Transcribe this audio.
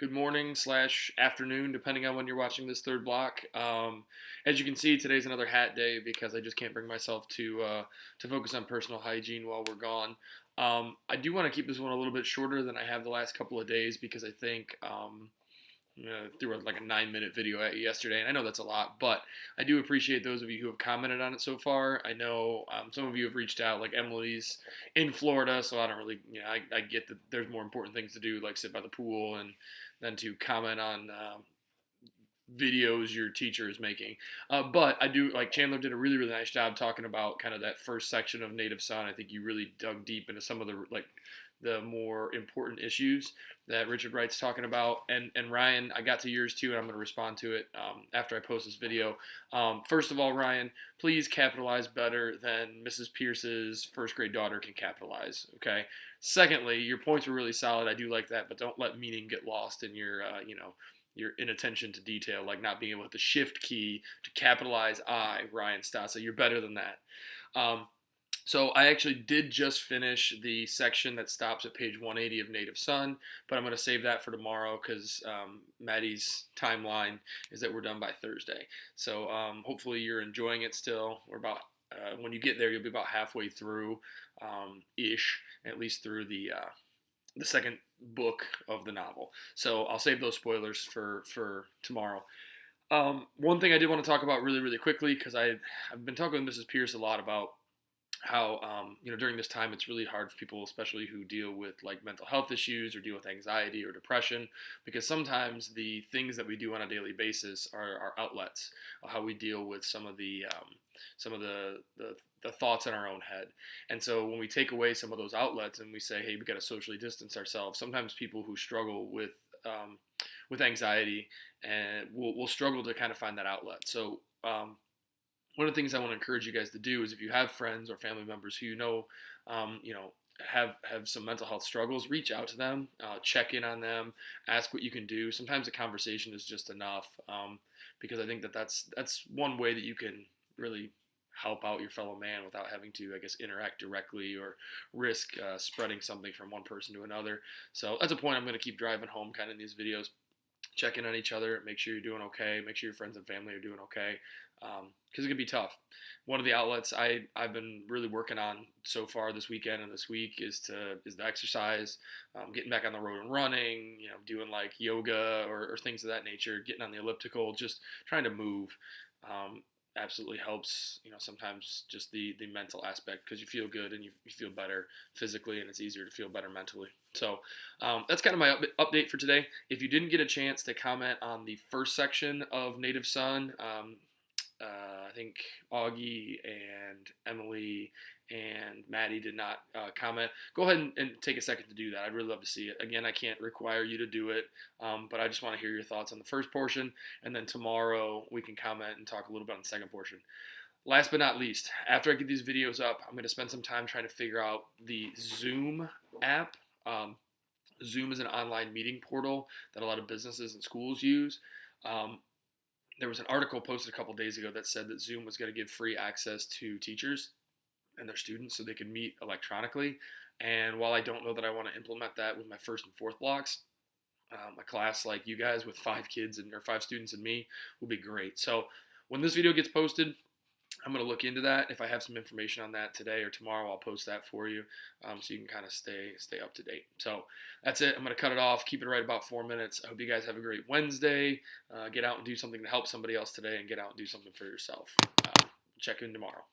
good morning slash afternoon, depending on when you're watching this third block. As you can see, today's another hat day because I just can't bring myself to focus on personal hygiene while we're gone. I do want to keep this one a little bit shorter than I have the last couple of days because I think threw like a 9-minute video at you yesterday, and I know that's a lot, but I do appreciate those of you who have commented on it so far. I know some of you have reached out, like Emily's in Florida, so I don't really, I get that there's more important things to do, like sit by the pool and than to comment on videos your teacher is making. But I do like Chandler did a really really nice job talking about kind of that first section of Native Son. I think you really dug deep into some of the more important issues that Richard Wright's talking about. And Ryan, I got to yours too, and I'm going to respond to it after I post this video. First of all, Ryan, please capitalize better than Mrs. Pierce's first grade daughter can capitalize, okay? Secondly, your points were really solid. I do like that, but don't let meaning get lost in your inattention to detail, like not being able to hit the shift key to capitalize I, Ryan Stasa. You're better than that. So I actually did just finish the section that stops at page 180 of Native Son, but I'm going to save that for tomorrow because Maddie's timeline is that we're done by Thursday. So hopefully you're enjoying it still. We're about when you get there, you'll be about halfway through ish, at least through the second book of the novel. So I'll save those spoilers for tomorrow. One thing I did want to talk about really really quickly because I've been talking with Mrs. Pierce a lot about how during this time it's really hard for people, especially who deal with like mental health issues or deal with anxiety or depression, because sometimes the things that we do on a daily basis are outlets, how we deal with some of the thoughts in our own head. And so when we take away some of those outlets and we say, hey, we got to socially distance ourselves, sometimes people who struggle with anxiety and will struggle to kind of find that outlet. So one of the things I want to encourage you guys to do is if you have friends or family members who have some mental health struggles, reach out to them, check in on them, ask what you can do. Sometimes a conversation is just enough, because I think that's one way that you can really help out your fellow man without having to, I guess, interact directly or risk spreading something from one person to another. So that's a point I'm going to keep driving home kind of in these videos. Check in on each other, make sure you're doing okay, make sure your friends and family are doing okay, because it can be tough. One of the outlets I've been really working on so far this weekend and this week is the exercise, getting back on the road and running, doing like yoga or things of that nature, getting on the elliptical, just trying to move. Absolutely helps, sometimes just the mental aspect because you feel good and you feel better physically and it's easier to feel better mentally. So that's kind of my update for today. If you didn't get a chance to comment on the first section of Native Son, I think Augie and Emily and Maddie did not comment. Go ahead and take a second to do that. I'd really love to see it. Again, I can't require you to do it, but I just want to hear your thoughts on the first portion, and then tomorrow we can comment and talk a little bit on the second portion. Last but not least, after I get these videos up, I'm going to spend some time trying to figure out the Zoom app. Zoom is an online meeting portal that a lot of businesses and schools use. There was an article posted a couple days ago that said that Zoom was going to give free access to teachers and their students so they could meet electronically. And while I don't know that I want to implement that with my first and fourth blocks, a class like you guys with 5 kids or 5 students and me will be great. So when this video gets posted, I'm going to look into that. If I have some information on that today or tomorrow, I'll post that for you, so you can kind of stay up to date. So that's it. I'm going to cut it off, keep it right about 4 minutes. I hope you guys have a great Wednesday. Get out and do something to help somebody else today and get out and do something for yourself. Check in tomorrow.